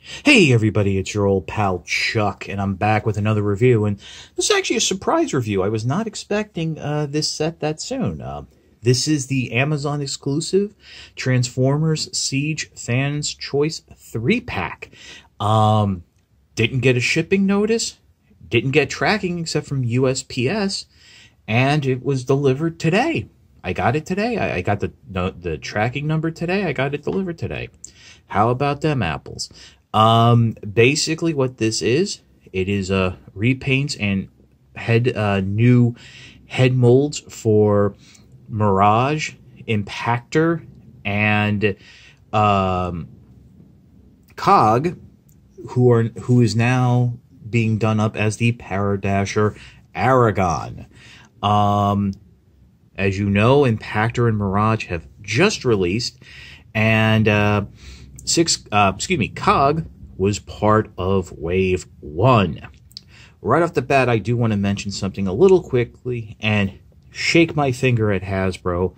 Hey everybody, it's your old pal Chuck, and I'm back with another review, and this is actually a surprise review. I was not expecting this set that soon. This is the Amazon exclusive Transformers Siege Fans Choice 3-pack. Didn't get a shipping notice, didn't get tracking except from USPS, and it was delivered today. I got it today. I got the tracking number today. I got it delivered today. How about them apples? Basically what this is, it is repaints and new head molds for Mirage, Impactor, and Cog, who is now being done up as the Paradasher Aragon. As you know, Impactor and Mirage have just released, and Cog was part of Wave 1. Right off the bat, I do want to mention something a little quickly and shake my finger at Hasbro.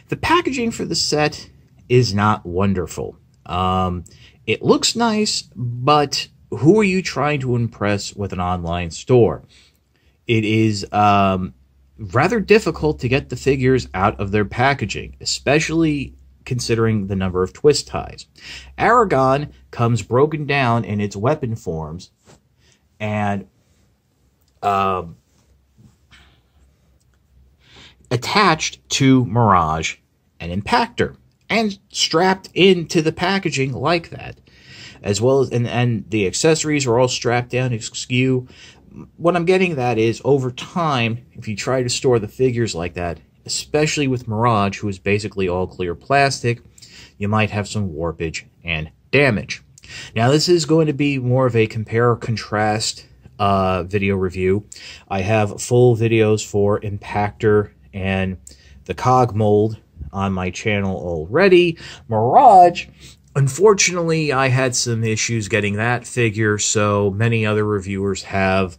The packaging for the set is not wonderful. It looks nice, but who are you trying to impress with an online store? It is rather difficult to get the figures out of their packaging, especially considering the number of twist ties. Aragon comes broken down in its weapon forms and attached to Mirage and Impactor and strapped into the packaging like that, as well as and the accessories are all strapped down askew. What I'm getting at is, over time, if you try to store the figures like that, especially with Mirage, who is basically all clear plastic, you might have some warpage and damage. Now, this is going to be more of a compare-contrast video review. I have full videos for Impactor and the Cog mold on my channel already. Mirage, unfortunately, I had some issues getting that figure, so many other reviewers have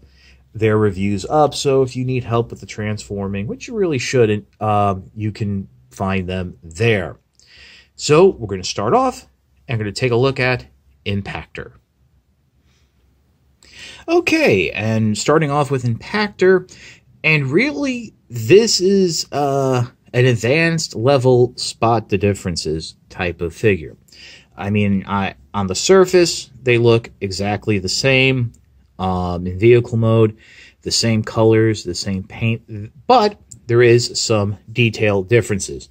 their reviews up, so if you need help with the transforming, which you really shouldn't, you can find them there. So we're going to start off and going to take a look at Impactor. Okay, and starting off with Impactor, and really this is an advanced level spot the differences type of figure. I mean, on the surface, they look exactly the same. In vehicle mode, the same colors, the same paint, but there is some detail differences.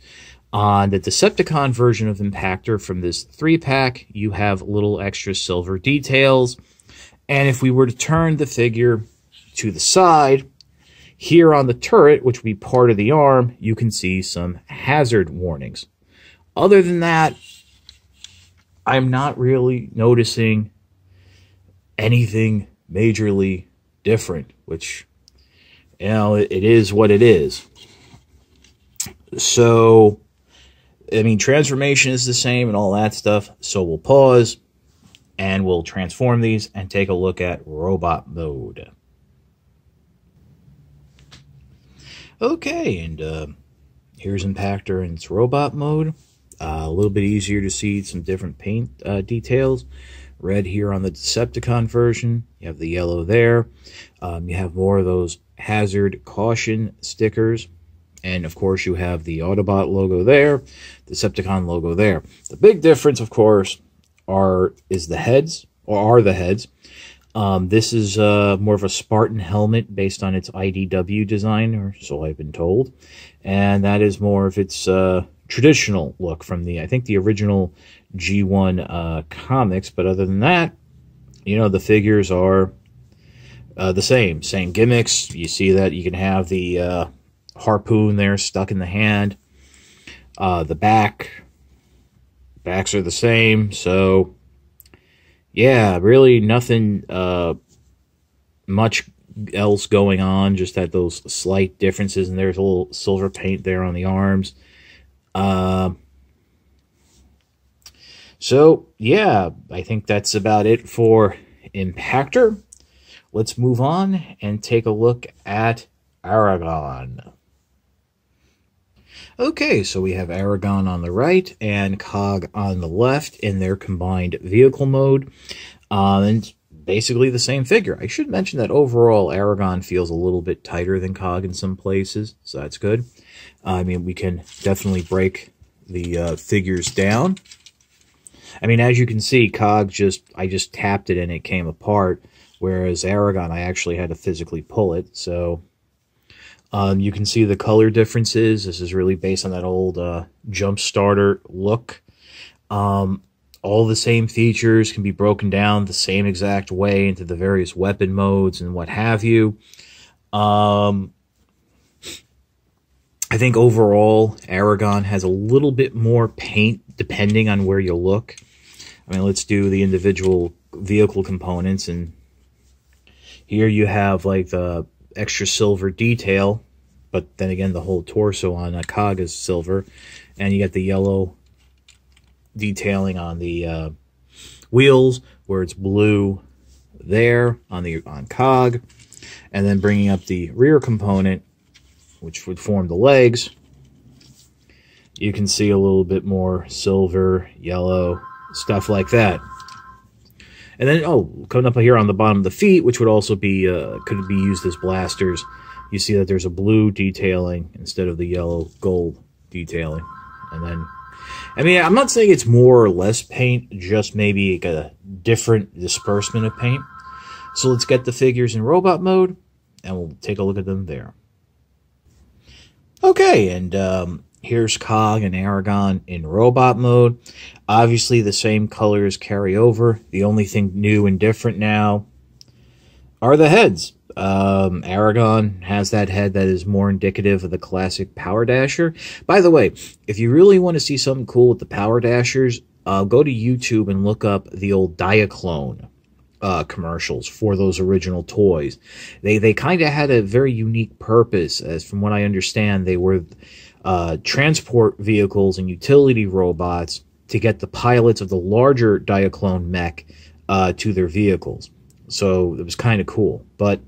On the Decepticon version of Impactor from this 3-pack, you have little extra silver details, and if we were to turn the figure to the side, here on the turret, which would be part of the arm, you can see some hazard warnings. Other than that, I'm not really noticing anything majorly different, which, you know, it is what it is. So, I mean, transformation is the same and all that stuff, so we'll pause and we'll transform these and take a look at robot mode. Okay, and here's Impactor in its robot mode. A little bit easier to see some different paint details. Red here on the Decepticon version. You have the yellow there. You have more of those hazard caution stickers. And, of course, you have the Autobot logo there, Decepticon logo there. The big difference, of course, are the heads. This is more of a Spartan helmet based on its IDW design, or so I've been told. And that is more of its traditional look from I think the original G1 comics, but other than that, you know, the figures are the same gimmicks. You see that you can have the harpoon there stuck in the hand. The backs are the same, so yeah, really nothing much else going on, just that those slight differences, and there's a little silver paint there on the arms. So, yeah, I think that's about it for Impactor. Let's move on and take a look at Aragon. Okay, so we have Aragon on the right and Cog on the left in their combined vehicle mode. And it's basically the same figure. I should mention that overall Aragon feels a little bit tighter than COG in some places, so that's good. I mean, we can definitely break the figures down. I mean, as you can see, COG I just tapped it and it came apart, whereas Aragon, I actually had to physically pull it. So you can see the color differences. This is really based on that old jump starter look. All the same features can be broken down the same exact way into the various weapon modes and what have you. I think overall, Aragon has a little bit more paint depending on where you look. I mean, let's do the individual vehicle components. And here you have like the extra silver detail, but then again, the whole torso on a COG is silver. And you get the yellow detailing on the wheels, where it's blue there on COG. And then bringing up the rear component, which would form the legs, you can see a little bit more silver, yellow, stuff like that. And then, coming up here on the bottom of the feet, which would also be, could be used as blasters, you see that there's a blue detailing instead of the yellow gold detailing. And then, I mean, I'm not saying it's more or less paint, just maybe a different disbursement of paint. So let's get the figures in robot mode, and we'll take a look at them there. Okay, and here's COG and Aragon in robot mode. Obviously, the same colors carry over. The only thing new and different now are the heads. Aragon has that head that is more indicative of the classic Power Dasher. By the way, if you really want to see something cool with the Power Dashers, go to YouTube and look up the old Diaclone commercials for those original toys. They kind of had a very unique purpose, as from what I understand, they were transport vehicles and utility robots to get the pilots of the larger Diaclone mech to their vehicles. So it was kind of cool. But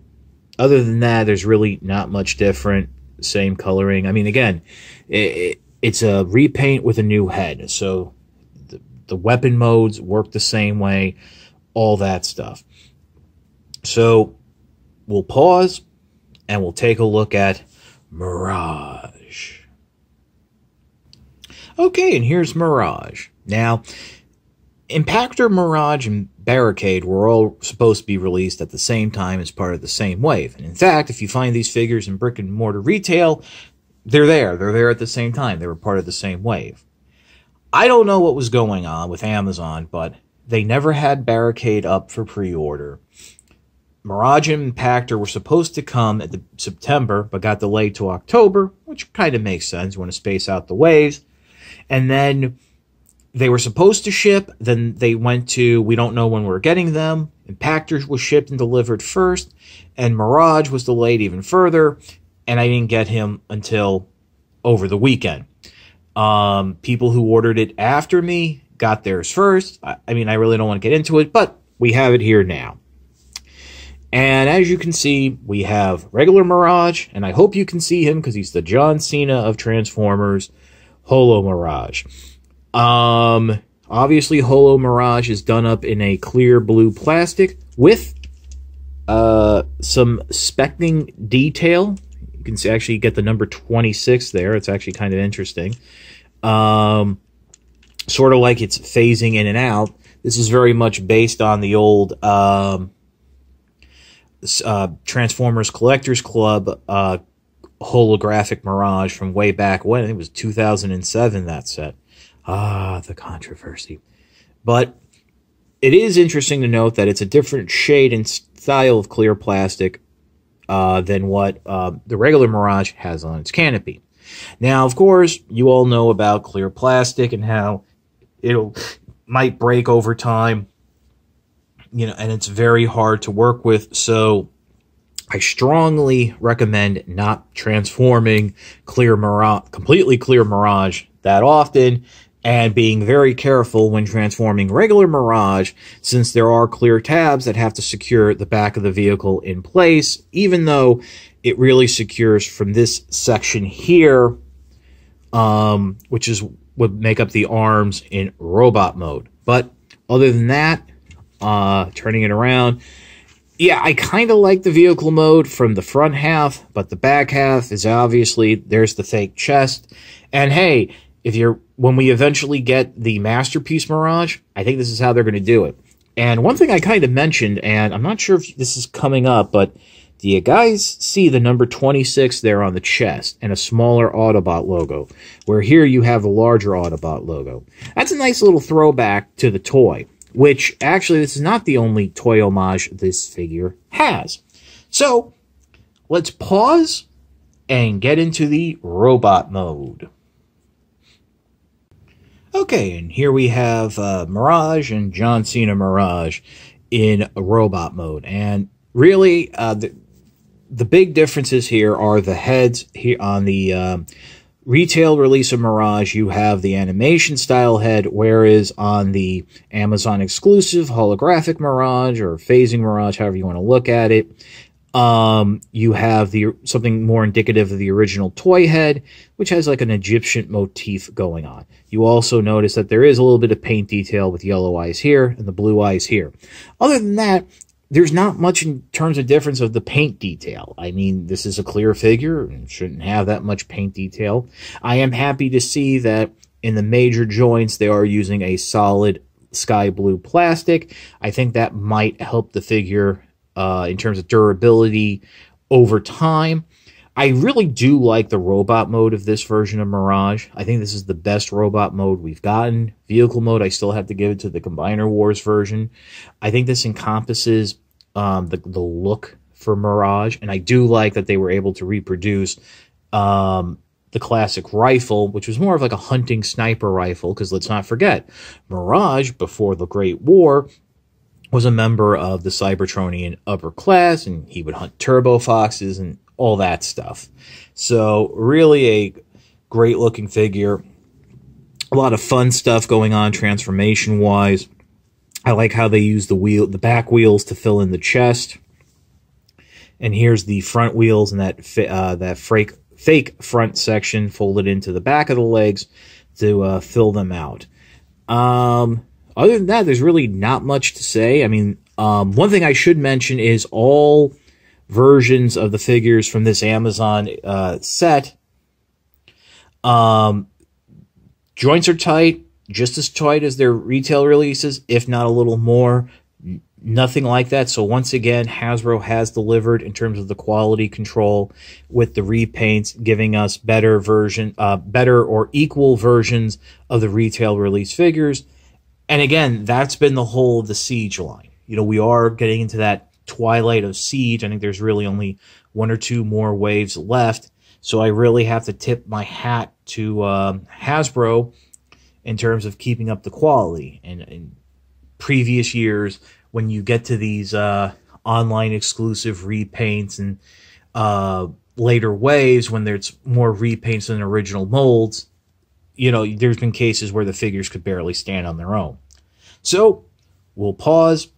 other than that, there's really not much different. Same coloring. I mean, again, it's a repaint with a new head. So the weapon modes work the same way. All that stuff. So we'll pause and we'll take a look at Mirage. Okay, and here's Mirage. Now, Impactor, Mirage, and Barricade were all supposed to be released at the same time as part of the same wave. And in fact, if you find these figures in brick and mortar retail, they're there. They're there at the same time. They were part of the same wave. I don't know what was going on with Amazon, but they never had Barricade up for pre-order. Mirage and Impactor were supposed to come at September, but got delayed to October, which kind of makes sense. You want to space out the waves. And then they were supposed to ship. Then they went to, we don't know when we're getting them. Impactor was shipped and delivered first. And Mirage was delayed even further. And I didn't get him until over the weekend. People who ordered it after me got theirs first. I mean, I really don't want to get into it, but we have it here now. And as you can see, we have regular Mirage, and I hope you can see him because he's the John Cena of Transformers, Holo Mirage. Obviously, Holo Mirage is done up in a clear blue plastic with some specking detail. You can see, actually get the number 26 there. It's actually kind of interesting. Sort of like it's phasing in and out. This is very much based on the old Transformers Collectors Club holographic Mirage from way back when. It was 2007, that set. The controversy. But it is interesting to note that it's a different shade and style of clear plastic than what the regular Mirage has on its canopy. Now, of course, you all know about clear plastic and how might break over time, and it's very hard to work with. So I strongly recommend not transforming completely clear Mirage that often, and being very careful when transforming regular Mirage, since there are clear tabs that have to secure the back of the vehicle in place, even though it really secures from this section here, which is would make up the arms in robot mode. But other than that, turning it around. Yeah, I kind of like the vehicle mode from the front half, but the back half is obviously, there's the fake chest. And hey, when we eventually get the Masterpiece Mirage, I think this is how they're going to do it. And one thing I kind of mentioned, and I'm not sure if this is coming up, but do you guys see the number 26 there on the chest and a smaller Autobot logo, where here you have a larger Autobot logo? That's a nice little throwback to the toy, which actually this is not the only toy homage this figure has. So let's pause and get into the robot mode. Okay, and here we have Mirage and John Cena Mirage in robot mode. And really, the big differences here are the heads. Here on the retail release of Mirage, you have the animation style head, whereas on the Amazon exclusive Holographic Mirage or Phasing Mirage, however you want to look at it, you have something more indicative of the original toy head, which has like an Egyptian motif going on. You also notice that there is a little bit of paint detail with yellow eyes here and the blue eyes here. Other than that, there's not much in terms of difference of the paint detail. I mean, this is a clear figure and shouldn't have that much paint detail. I am happy to see that in the major joints, they are using a solid sky blue plastic. I think that might help the figure in terms of durability over time. I really do like the robot mode of this version of Mirage. I think this is the best robot mode we've gotten. Vehicle mode, I still have to give it to the Combiner Wars version. I think this encompasses the look for Mirage, and I do like that they were able to reproduce the classic rifle, which was more of like a hunting sniper rifle, because let's not forget, Mirage, before the Great War, was a member of the Cybertronian upper class, and he would hunt turbo foxes and all that stuff. So really a great looking figure. A lot of fun stuff going on transformation wise. I like how they use the back wheels to fill in the chest. And here's the front wheels and that fake front section folded into the back of the legs to fill them out. Other than that, there's really not much to say. I mean, one thing I should mention is all versions of the figures from this Amazon set, joints are tight, just as tight as their retail releases, if not a little more. Nothing like that. So once again, Hasbro has delivered in terms of the quality control with the repaints, giving us better or equal versions of the retail release figures. And again, that's been the whole of the Siege line. You know, we are getting into that twilight of Siege. I think there's really only one or two more waves left. So I really have to tip my hat to Hasbro in terms of keeping up the quality. And in previous years, when you get to these online exclusive repaints and later waves, when there's more repaints than original molds, you know, there's been cases where the figures could barely stand on their own. So we'll pause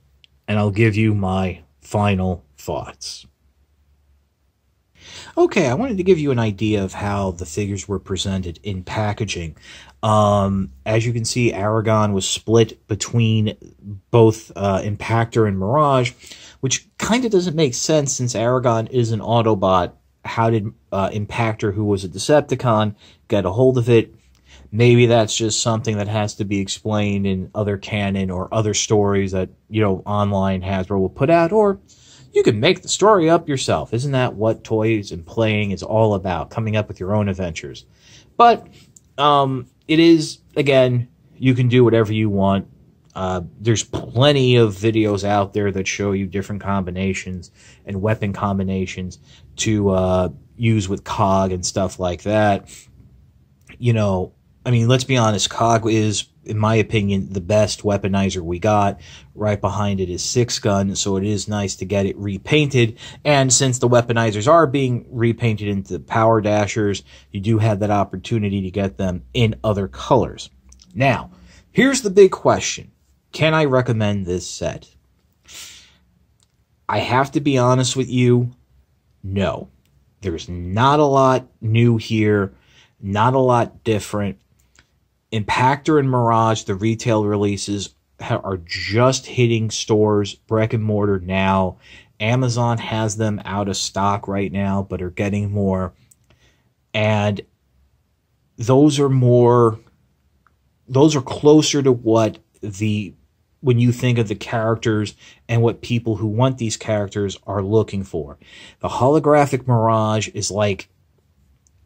and I'll give you my final thoughts. Okay, I wanted to give you an idea of how the figures were presented in packaging. As you can see, Aragon was split between both Impactor and Mirage, which kind of doesn't make sense since Aragon is an Autobot. How did Impactor, who was a Decepticon, get a hold of it? Maybe that's just something that has to be explained in other canon or other stories that, you know, online Hasbro will put out, or you can make the story up yourself. Isn't that what toys and playing is all about? Coming up with your own adventures. But it is, again, you can do whatever you want. There's plenty of videos out there that show you different combinations and weapon combinations to use with COG and stuff like that. You know, I mean, let's be honest, COG is, in my opinion, the best weaponizer we got. Right behind it is Six Gun, so it is nice to get it repainted. And since the weaponizers are being repainted into Power Dashers, you do have that opportunity to get them in other colors. Now, here's the big question. Can I recommend this set? I have to be honest with you, no. There's not a lot new here, not a lot different. Impactor and Mirage, the retail releases, are just hitting stores, brick and mortar now. Amazon has them out of stock right now, but are getting more. And those are closer to what when you think of the characters and what people who want these characters are looking for. The Holographic Mirage is like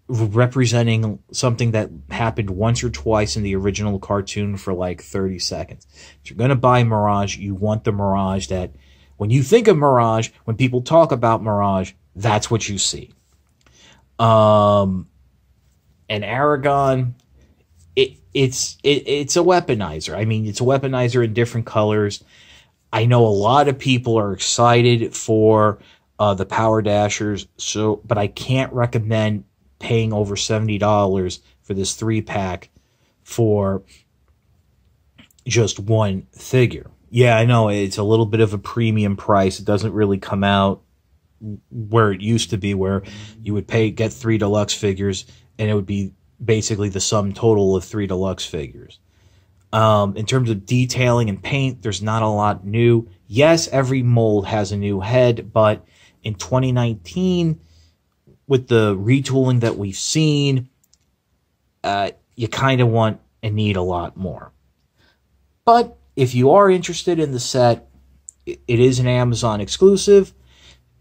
representing something that happened once or twice in the original cartoon for like 30 seconds. If you're going to buy Mirage, you want the Mirage that, when you think of Mirage, when people talk about Mirage, that's what you see. And Aragon, it's a weaponizer. I mean, it's a weaponizer in different colors. I know a lot of people are excited for the Power Dashers, but I can't recommend paying over $70 for this 3-pack for just one figure. Yeah, I know it's a little bit of a premium price. It doesn't really come out where it used to be, where you would get 3 deluxe figures and it would be basically the sum total of 3 deluxe figures. In terms of detailing and paint, there's not a lot new. Yes, every mold has a new head, but in 2019, with the retooling that we've seen, you kind of want and need a lot more. But if you are interested in the set, it is an Amazon exclusive.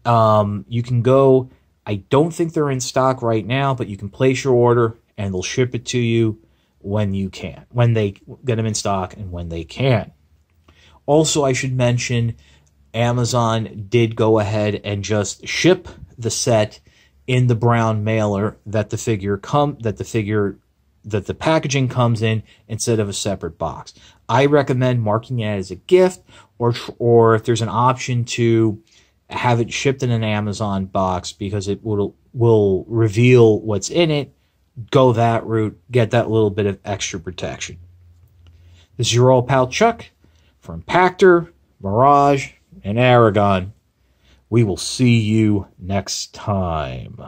You can go. I don't think they're in stock right now, but you can place your order and they'll ship it to you when you can, when they get them in stock and when they can. Also, I should mention, Amazon did go ahead and just ship the set in the brown mailer that the packaging comes in instead of a separate box. I recommend marking it as a gift, or if there's an option to have it shipped in an Amazon box, because it will reveal what's in it. Go that route, get that little bit of extra protection. This is your old pal Chuck from Impactor, Mirage, and Aragon. We will see you next time.